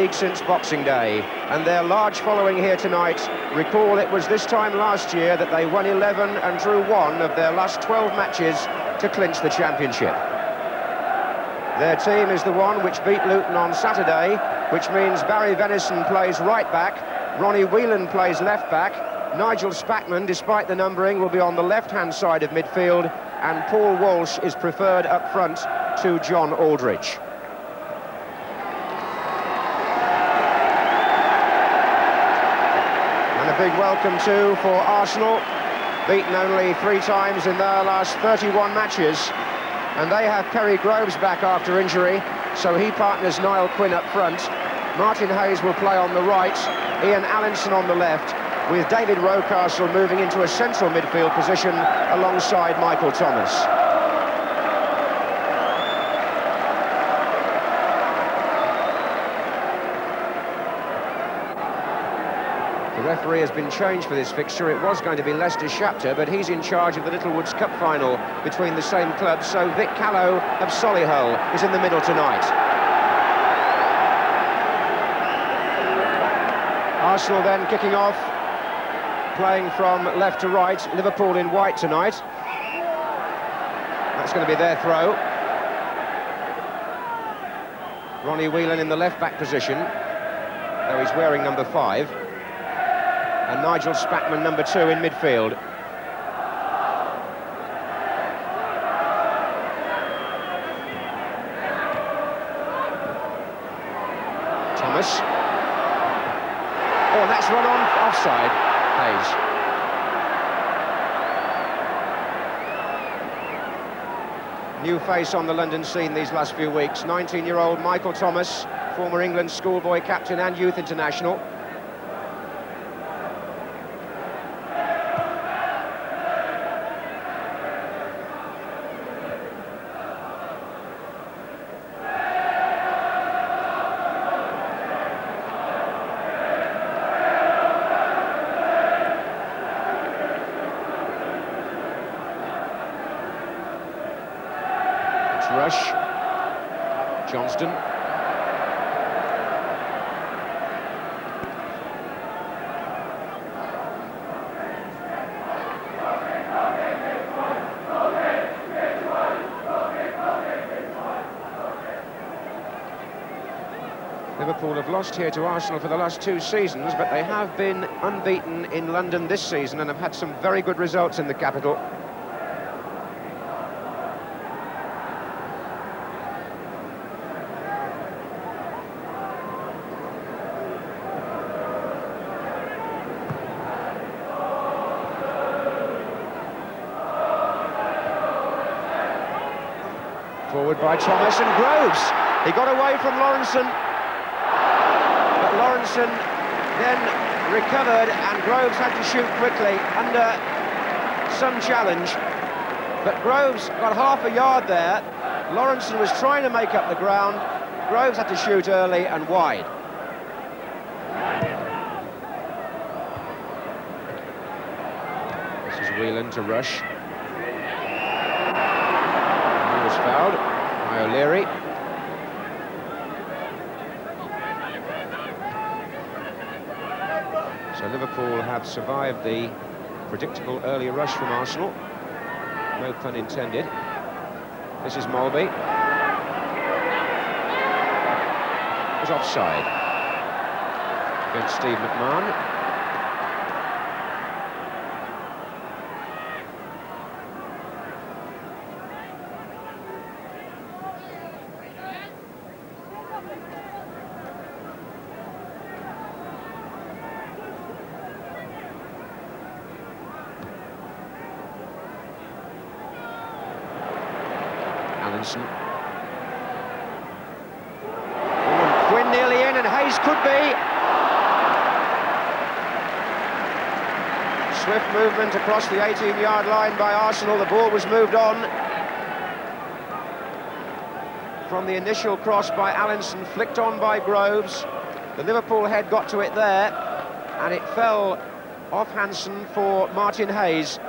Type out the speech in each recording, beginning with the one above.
league since Boxing Day, and their large following here tonight recall it was this time last year that they won 11 and drew 1 of their last 12 matches to clinch the championship. Their team is the one which beat Luton on Saturday, which means Barry Venison plays right back, Ronnie Whelan plays left back, Nigel Spackman, despite the numbering, will be on the left-hand side of midfield, and Paul Walsh is preferred up front to John Aldridge. And a big welcome too for Arsenal, beaten only 3 times in their last 31 matches, and they have Perry Groves back after injury, so he partners Niall Quinn up front. Martin Hayes will play on the right, Ian Allinson on the left, with David Rocastle moving into a central midfield position alongside Michael Thomas. The referee has been changed for this fixture. It was going to be Leicester Shapter, but he's in charge of the Littlewoods Cup final between the same clubs, so Vic Callow of Solihull is in the middle tonight. Arsenal then kicking off, playing from left to right, Liverpool in white tonight. That's going to be their throw. Ronnie Whelan in the left-back position, though he's wearing number 5. And Nigel Spackman, number 2, in midfield. Thomas. Oh, and that's run on offside. Hayes. New face on the London scene these last few weeks. 19-year-old Michael Thomas, former England schoolboy captain and youth international. Rush, Johnston. Liverpool have lost here to Arsenal for the last 2 seasons, but they have been unbeaten in London this season and have had some very good results in the capital. Forward by Thomas and Groves. He got away from Lawrenson, but Lawrenson then recovered and Groves had to shoot quickly under some challenge. But Groves got half a yard there. Lawrenson was trying to make up the ground. Groves had to shoot early and wide. This is Whelan to Rush. Fouled by O'Leary. So Liverpool have survived the predictable early rush from Arsenal. No pun intended. This is Molby. It was offside against Steve McMahon. Allinson. Oh, Quinn nearly in, and Hayes could be. Swift movement across the 18-yard line by Arsenal. The ball was moved on from the initial cross by Allinson, flicked on by Groves. The Liverpool head got to it there, and it fell off Hansen for Martin Hayes.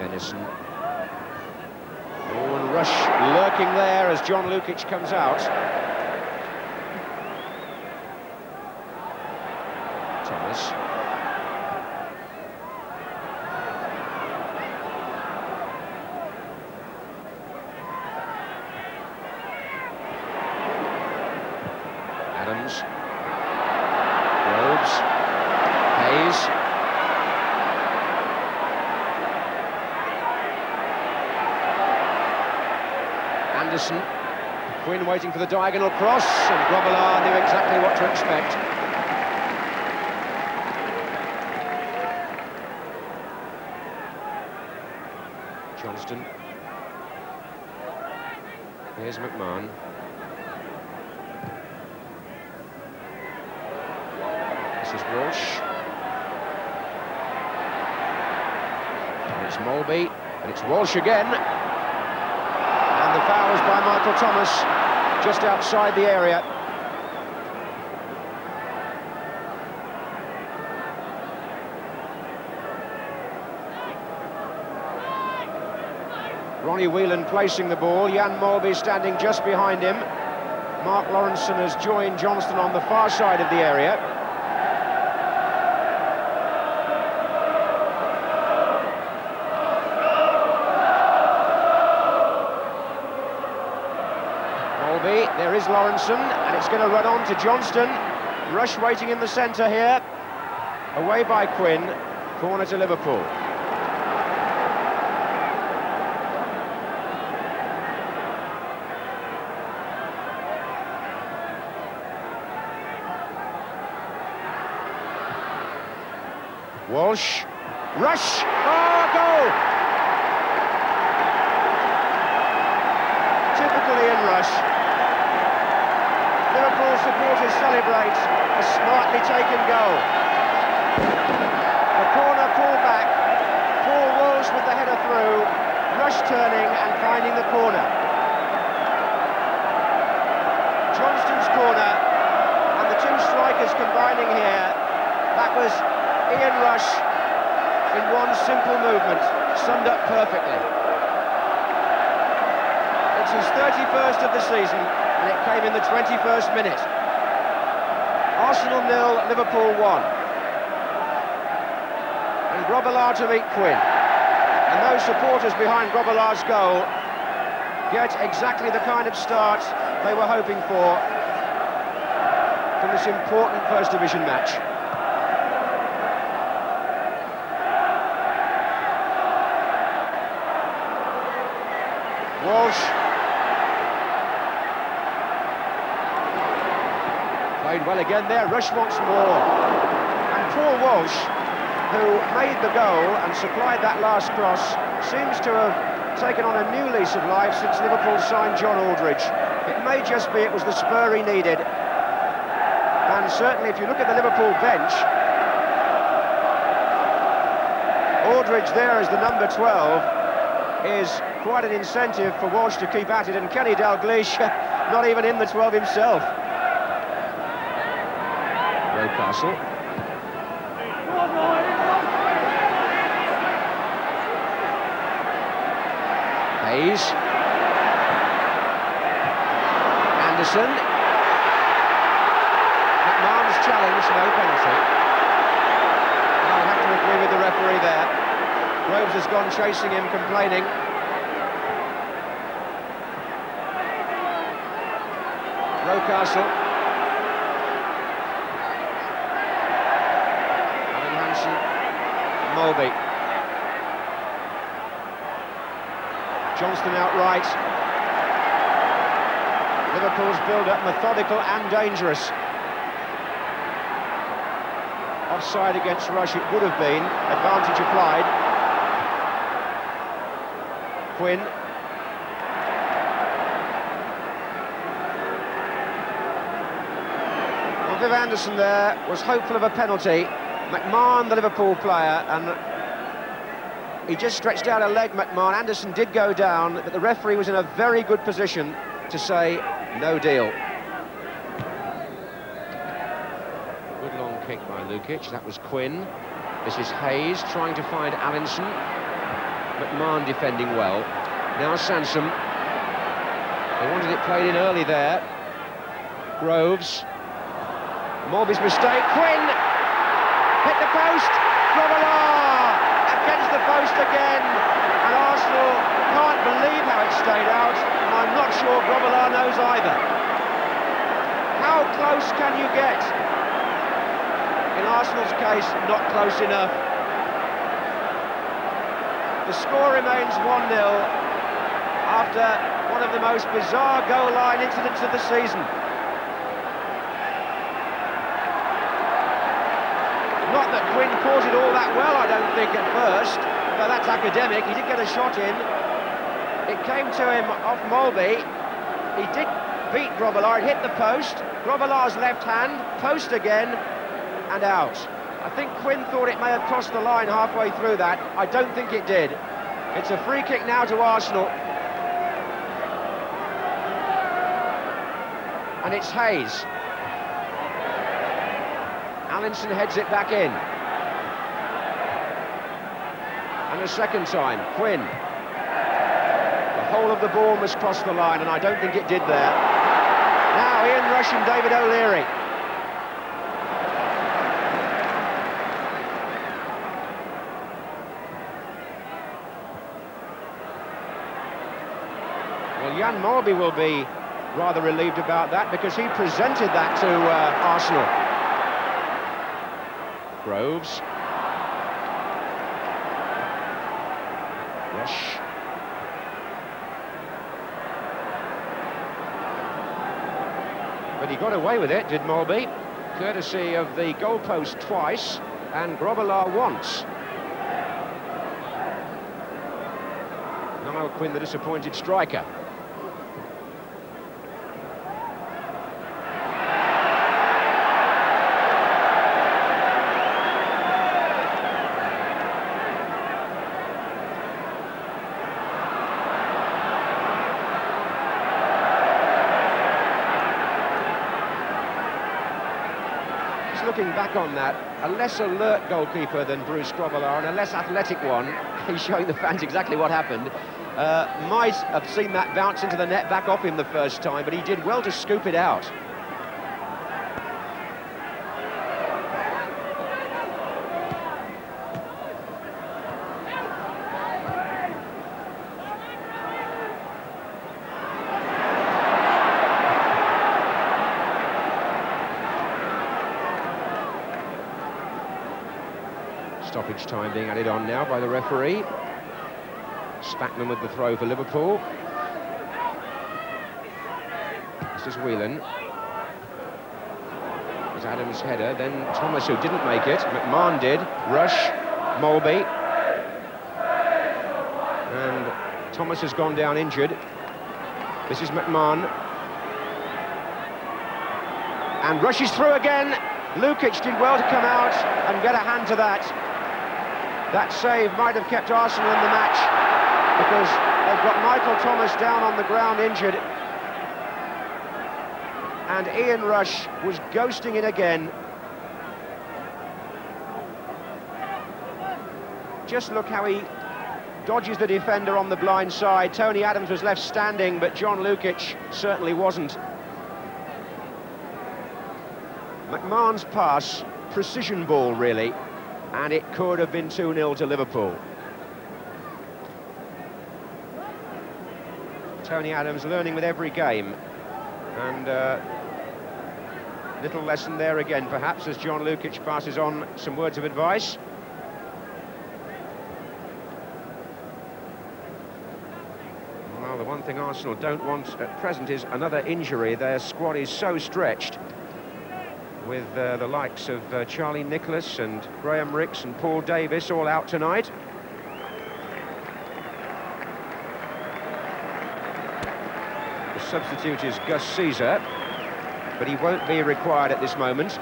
Henderson. Oh, and Rush lurking there as John Lukic comes out. Thomas. Adams. Robes. Hayes. Anderson. Quinn waiting for the diagonal cross, and Grobbelaar knew exactly what to expect. Johnston. Here's McMahon. This is Walsh. And it's Molby, and it's Walsh again. And the foul is by Michael Thomas, just outside the area. Ronnie Whelan placing the ball, Jan Molby standing just behind him. Mark Lawrenson has joined Johnston on the far side of the area. Molby, there is Lawrenson, and it's going to run on to Johnston. Rush waiting in the centre here. Away by Quinn, corner to Liverpool. Walsh, Rush, oh, goal! Typical Ian Rush. Liverpool supporters celebrate a smartly taken goal. The corner pull back, Paul Walsh with the header through, Rush turning and finding the corner. Johnston's corner, and the two strikers combining here. That was Ian Rush in one simple movement, summed up perfectly. It's his 31st of the season, and it came in the 21st minute. Arsenal 0, Liverpool 1. And Grobbelaar to meet Quinn. And those supporters behind Grobbelaar's goal get exactly the kind of start they were hoping for from this important First Division match. Walsh played well again there. Rush wants more, and Paul Walsh, who made the goal and supplied that last cross, seems to have taken on a new lease of life since Liverpool signed John Aldridge. It may just be it was the spur he needed, and certainly if you look at the Liverpool bench, Aldridge there as the number 12 is quite an incentive for Walsh to keep at it, and Kenny Dalglish not even in the 12 himself. Rocastle. Hayes. Anderson. McMahon's challenge, no penalty. I'll have to agree with the referee there. Groves has gone chasing him, complaining. Rocastle. Alan Hansen. Molby. Johnston outright. Liverpool's build-up methodical and dangerous. Offside against Rush it would have been. Advantage applied. Quinn. Well, Viv Anderson there was hopeful of a penalty. McMahon, the Liverpool player, and he just stretched out a leg, McMahon. Anderson did go down, but the referee was in a very good position to say no deal. Good long kick by Lukic. That was Quinn. This is Hayes trying to find Allinson. McMahon defending well. Now Sansom. They wanted it played in early there. Groves. Morby's mistake. Quinn! Hit the post! Grobbelaar! Against the post again! And Arsenal can't believe how it stayed out. And I'm not sure Grobbelaar knows either. How close can you get? In Arsenal's case, not close enough. The score remains 1-0 after one of the most bizarre goal line incidents of the season. Not that Quinn caught it all that well, I don't think, at first. But that's academic. He did get a shot in. It came to him off Molby. He did beat Grobbelaar. It hit the post. Grobbelaar's left hand, post again, and out. I think Quinn thought it may have crossed the line halfway through that. I don't think it did. It's a free kick now to Arsenal. And it's Hayes. Allinson heads it back in. And a second time, Quinn. The whole of the ball must cross the line, and I don't think it did there. Now Ian Rush and David O'Leary. Well, Jan Molby will be rather relieved about that, because he presented that to Arsenal. Groves. Rush. But he got away with it, did Molby, courtesy of the goalpost twice and Grobbelaar once. Niall Quinn, the disappointed striker. Looking back on that, a less alert goalkeeper than Bruce Grobbelaar and a less athletic one. He's showing the fans exactly what happened. Might have seen that bounce into the net back off him the first time, but he did well to scoop it out. Stoppage time being added on now by the referee. Spackman with the throw for Liverpool. This is Whelan. There's Adams' header, then Thomas, who didn't make it. McMahon did. Rush, Molby. And Thomas has gone down injured. This is McMahon. And Rush is through again. Lukic did well to come out and get a hand to that. That save might have kept Arsenal in the match, because they've got Michael Thomas down on the ground injured. And Ian Rush was ghosting it again. Just look how he dodges the defender on the blind side. Tony Adams was left standing, but John Lukic certainly wasn't. McMahon's pass, precision ball really, and it could have been 2-0 to Liverpool. Tony Adams learning with every game, and little lesson there again perhaps as John Lukic passes on some words of advice. Well, the one thing Arsenal don't want at present is another injury. Their squad is so stretched, with the likes of Charlie Nicholas and Graham Ricks and Paul Davis all out tonight. The substitute is Gus Caesar, but he won't be required at this moment.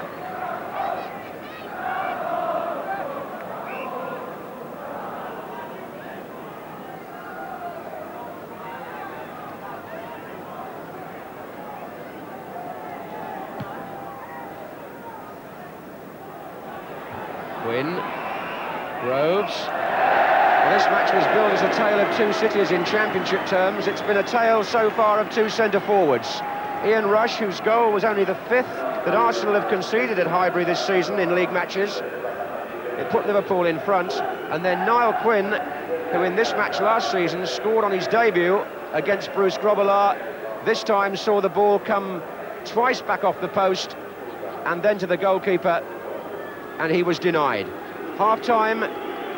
Quinn, Groves, This match was billed as a tale of two cities in championship terms. It's been a tale so far of two centre-forwards. Ian Rush, whose goal was only the fifth that Arsenal have conceded at Highbury this season in league matches. It put Liverpool in front. And then Niall Quinn, who in this match last season scored on his debut against Bruce Grobbelaar, this time saw the ball come twice back off the post and then to the goalkeeper, and he was denied. Half-time,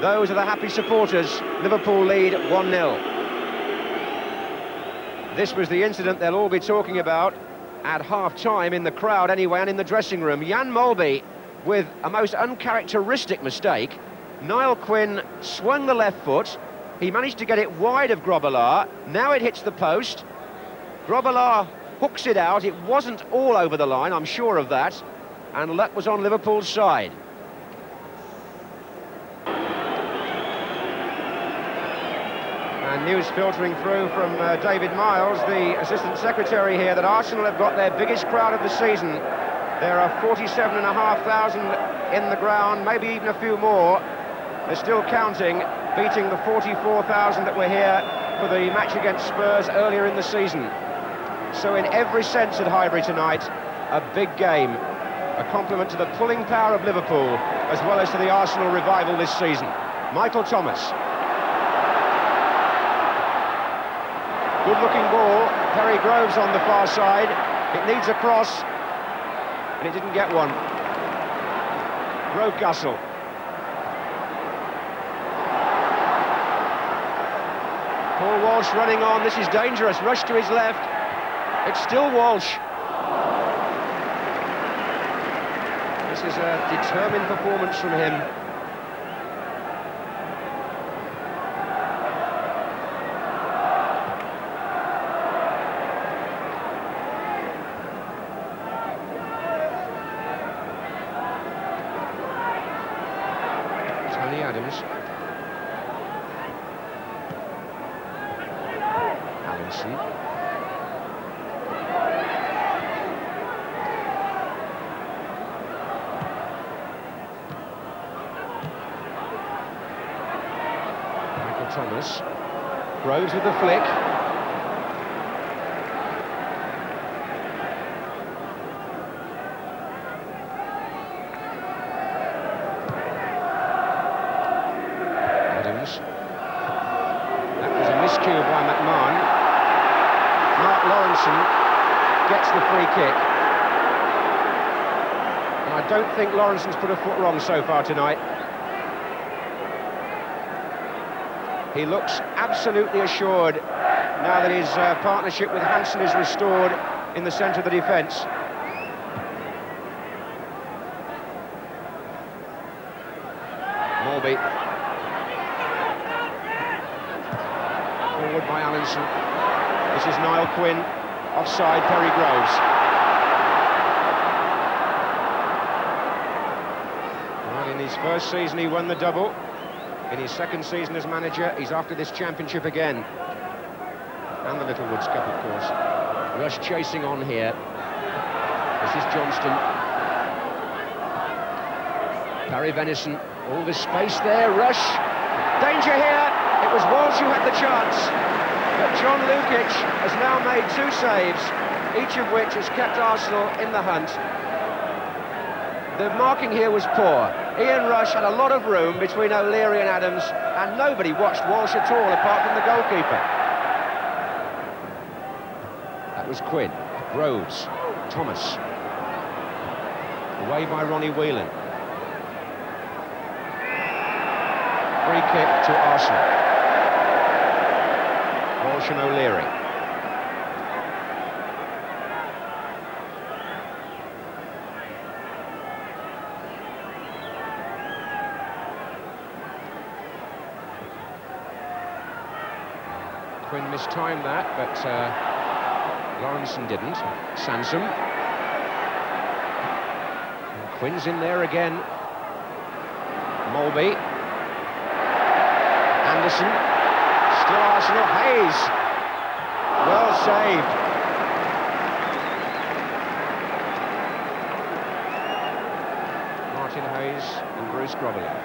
those are the happy supporters. Liverpool lead 1-0. This was the incident they'll all be talking about at half-time, in the crowd anyway, and in the dressing room. Jan Molby with a most uncharacteristic mistake. Niall Quinn swung the left foot. He managed to get it wide of Grobbelaar. Now it hits the post. Grobbelaar hooks it out. It wasn't all over the line, I'm sure of that. And luck was on Liverpool's side. And news filtering through from David Miles, the Assistant Secretary here, that Arsenal have got their biggest crowd of the season. There are 47,500 in the ground, maybe even a few more. They're still counting, beating the 44,000 that were here for the match against Spurs earlier in the season. So in every sense at Highbury tonight, a big game. A compliment to the pulling power of Liverpool, as well as to the Arsenal revival this season. Michael Thomas. Good-looking ball. Perry Groves on the far side. It needs a cross, and it didn't get one. Grove-Gussell. Paul Walsh running on. This is dangerous. Rush to his left. It's still Walsh. This is a determined performance from him. Tony Adams. Allinson. Thomas. Groves with the flick. Adams. That was a miscue by McMahon. Mark Lawrenson gets the free kick. And I don't think Lawrenson's put a foot wrong so far tonight. He looks absolutely assured now that his partnership with Hansen is restored in the centre of the defence. Molby. Forward by Allinson. This is Niall Quinn. Offside, Perry Groves. Well, in his first season he won the double. In his second season as manager, he's after this championship again. And the Littlewoods Cup, of course. Rush chasing on here. This is Johnston. Barry Venison. All this space there. Rush. Danger here. It was Walsh who had the chance. But John Lukic has now made two saves, each of which has kept Arsenal in the hunt. The marking here was poor. Ian Rush had a lot of room between O'Leary and Adams, and nobody watched Walsh at all, apart from the goalkeeper. That was Quinn. Groves. Thomas. Away by Ronnie Whelan. Free kick to Arsenal. Walsh and O'Leary. Quinn mistimed that, but Lawrenson didn't. Sansom. And Quinn's in there again. Molby. Anderson. Still Arsenal. Hayes. Well saved. Martin Hayes and Bruce Grobbelaar.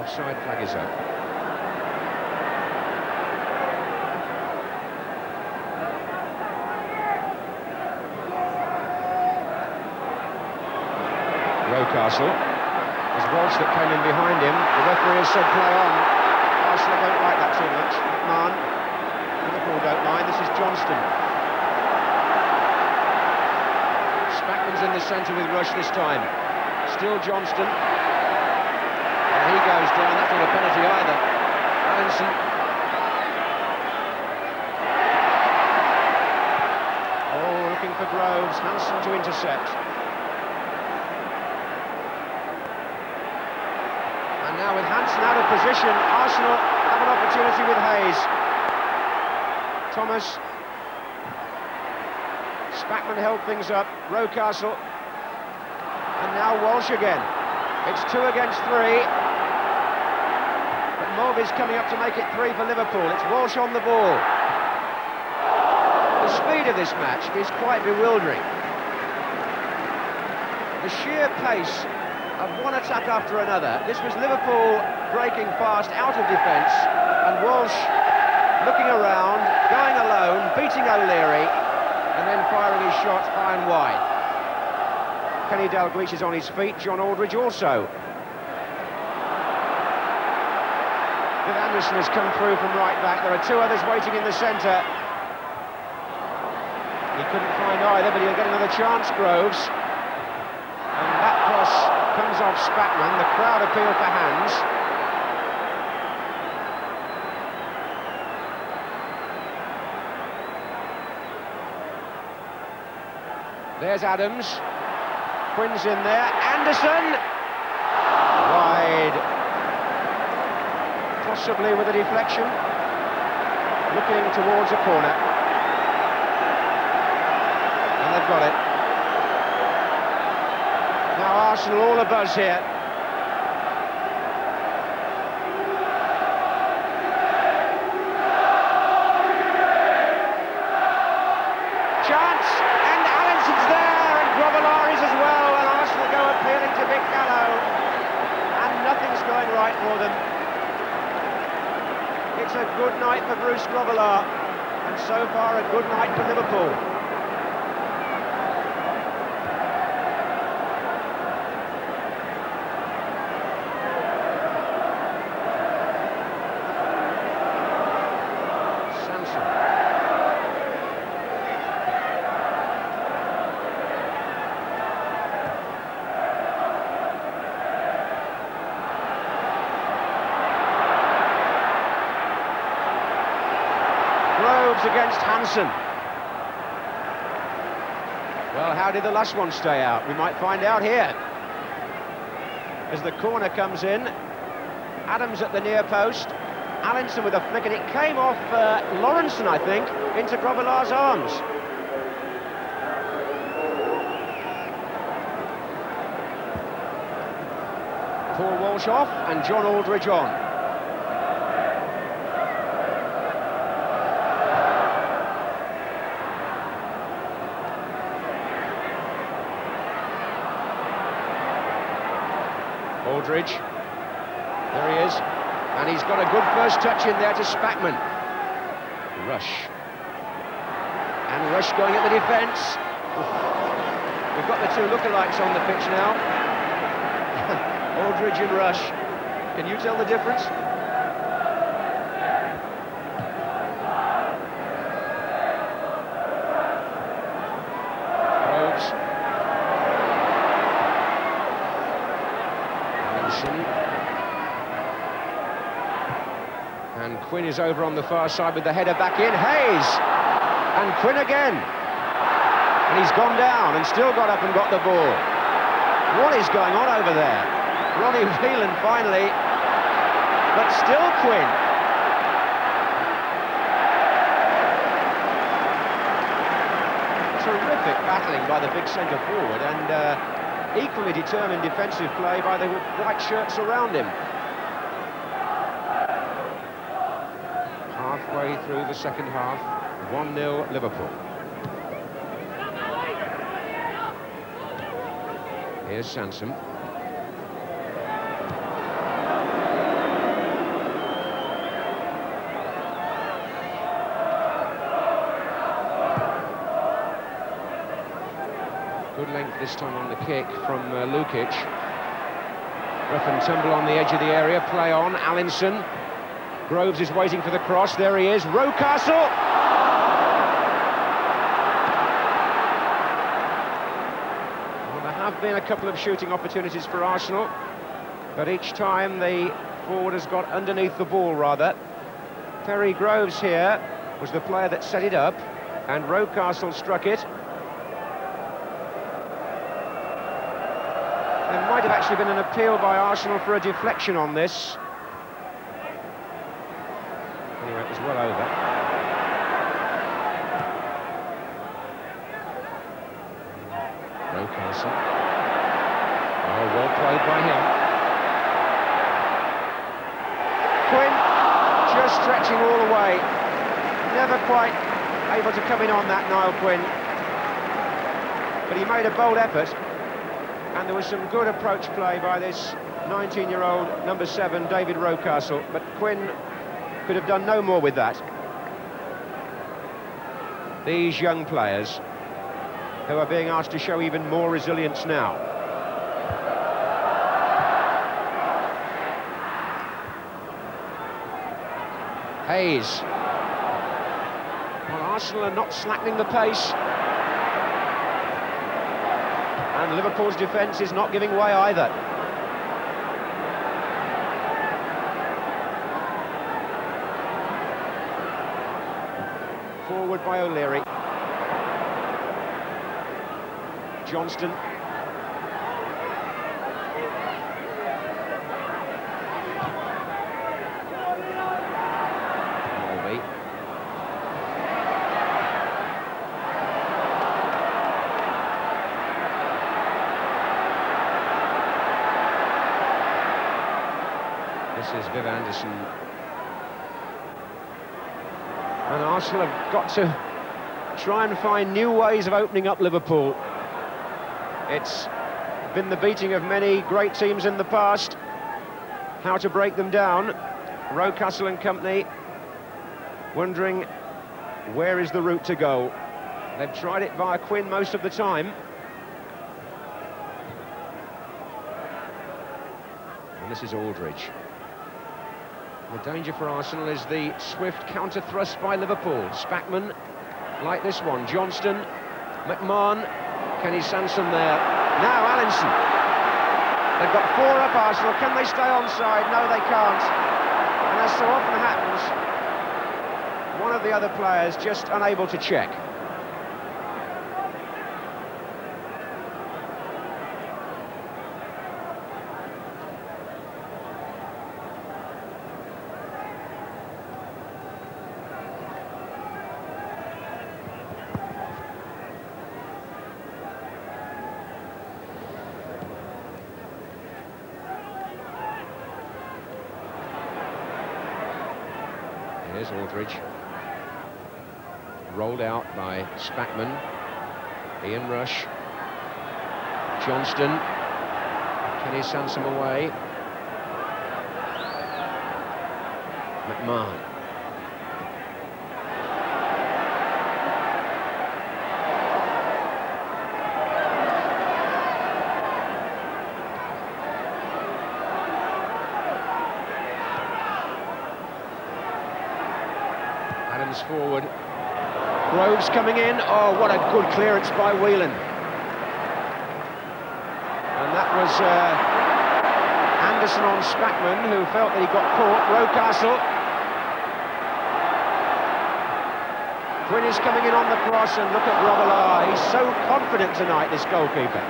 offside flag is up. Rocastle. There's Walsh that came in behind him. The referee has said play on. Arsenal don't like that too much. McMahon. Liverpool don't mind. This is Johnston. Spackman's in the centre with Rush this time. Still Johnston. And he goes down. That's not a penalty either. Allinson. Oh, looking for Groves. Hansen to intercept. And now with Hansen out of position, Arsenal have an opportunity with Hayes. Thomas. Spackman held things up. Rocastle. And now Walsh again. It's 2 against 3. But Mulvey's coming up to make it 3 for Liverpool. It's Walsh on the ball. The speed of this match is quite bewildering. The sheer pace of one attack after another. This was Liverpool breaking fast out of defence, and Walsh looking around, going alone, beating O'Leary, and then firing his shot high and wide. Kenny Dalglish is on his feet, John Aldridge also. Viv Anderson has come through from right back. There are 2 others waiting in the centre. He couldn't find either, but he'll get another chance, Groves. And that cross comes off Spackman. The crowd appeal for hands. There's Adams. Quinn's in there. Anderson! Wide. Possibly with a deflection. Looking towards a corner. And they've got it. Now Arsenal all abuzz here. Chance, and Allinson's there, and Grobbelaari's as well, and Arsenal go appealing to Vic Gallo, and nothing's going right for them. It's a good night for Bruce Grobbelaar, and so far a good night for Liverpool. Against Hansen. Well, how did the last one stay out? We might find out here. As the corner comes in, Adams at the near post, Allinson with a flick, and it came off Lawrenson, I think, into Grobbelaar's arms. Paul Walsh off, and John Aldridge on. Aldridge, there he is, and he's got a good first touch in there to Spackman. Rush, and Rush going at the defence. We've got the 2 lookalikes on the pitch now. Aldridge and Rush. Can you tell the difference? And Quinn is over on the far side with the header back in. Hayes! And Quinn again. And he's gone down and still got up and got the ball. What is going on over there? Ronnie Whelan finally, but still Quinn. Terrific battling by the big centre forward, and equally determined defensive play by the white shirts around him. Halfway through the second half, 1-0 Liverpool. Here's Sansom. length this time on the kick from Lukic. Rough and tumble on the edge of the area, play on, Allinson. Groves is waiting for the cross, there he is, Rocastle! Well, there have been a couple of shooting opportunities for Arsenal, but each time the forward has got underneath the ball, rather. Terry Groves here was the player that set it up, and Rocastle struck it. There might have actually been an appeal by Arsenal for a deflection on this. Anyway, it was well over. Rocastle. Oh, well played by him. Quinn just stretching all the way. Never quite able to come in on that, Niall Quinn. But he made a bold effort. And there was some good approach play by this 19-year-old number 7, David Rocastle, but Quinn could have done no more with that. These young players who are being asked to show even more resilience now. Hayes. Well, Arsenal are not slackening the pace. And Liverpool's defence is not giving way either. Forward by O'Leary. Johnston. Mulvey. This is Viv Anderson. And Arsenal have got to try and find new ways of opening up Liverpool. It's been the beating of many great teams in the past. How to break them down. Rocastle and company wondering where is the route to go. They've tried it via Quinn most of the time. And this is Aldridge. The danger for Arsenal is the swift counter-thrust by Liverpool. Spackman, like this one, Johnston, McMahon, Kenny Sansom there. Now Allinson. They've got 4 up, Arsenal. Can they stay onside? No, they can't. And as so often happens, one of the other players just unable to check. Here's Aldridge. Rolled out by Spackman. Ian Rush. Johnston. Kenny Sansom away. McMahon. Adams forward. Groves coming in. Oh, what a good clearance by Whelan. And that was Anderson on Spackman, who felt that he got caught. Rocastle. Quinn is coming in on the cross, and look at Robillard. He's so confident tonight, this goalkeeper.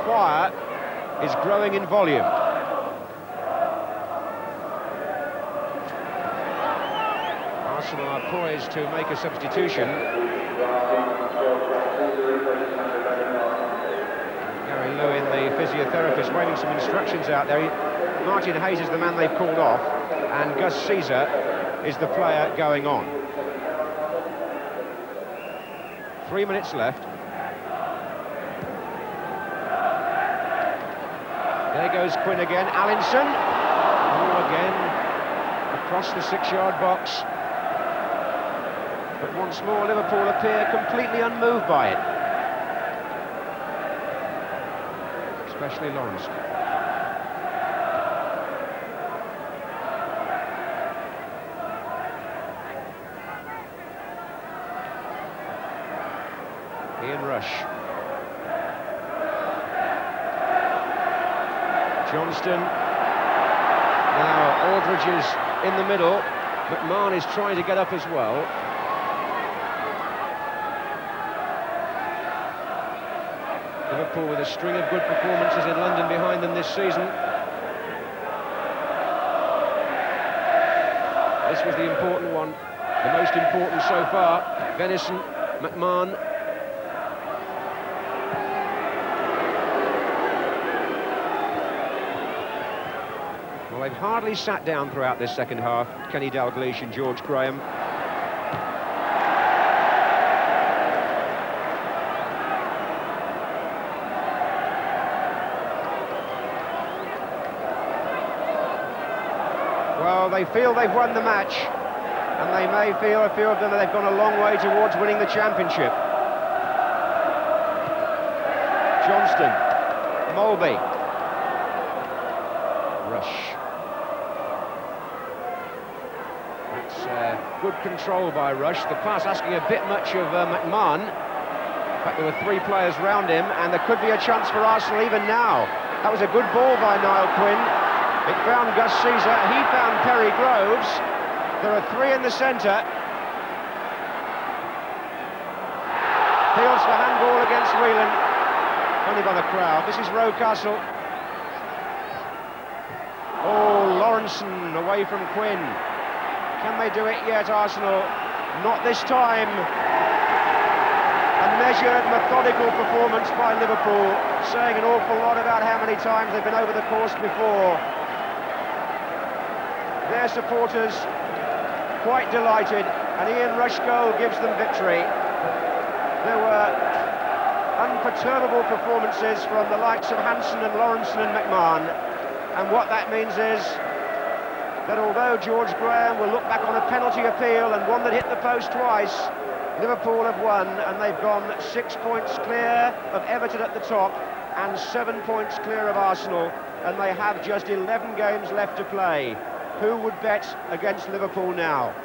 Choir is growing in volume. Arsenal are poised to make a substitution. Gary Lewin, the physiotherapist, waving some instructions out there. Martin Hayes is the man they've called off, and Gus Caesar is the player going on. 3 minutes left. There goes Quinn again. Allinson. Ball again across the 6-yard box. But once more, Liverpool appear completely unmoved by it. Especially Lawrence. Ian Rush. Johnston. Now Aldridge is in the middle. McMahon is trying to get up as well. Liverpool with a string of good performances in London behind them this season. This was the important one, the most important so far. Venison, McMahon. Well, they've hardly sat down throughout this second half, Kenny Dalglish and George Graham. Well, they feel they've won the match, and they may feel, a few of them, that they've gone a long way towards winning the championship. Johnston, Mulby, Rush. That's good control by Rush. The pass asking a bit much of McMahon. In fact, there were 3 players round him, and there could be a chance for Arsenal even now. That was a good ball by Niall Quinn. It found Gus Caesar, he found Perry Groves. There are 3 in the centre. Peels for handball against Whelan. Only by the crowd. This is Rocastle. Oh, Lawrenson away from Quinn. Can they do it yet, Arsenal? Not this time. A measured, methodical performance by Liverpool, saying an awful lot about how many times they've been over the course before. Their supporters quite delighted, and Ian Rush goal gives them victory. There were unperturbable performances from the likes of Hansen and Lawrenson and McMahon, and what that means is that although George Graham will look back on a penalty appeal and one that hit the post twice, Liverpool have won, and they've gone 6 points clear of Everton at the top and 7 points clear of Arsenal, and they have just 11 games left to play. Who would bet against Liverpool now?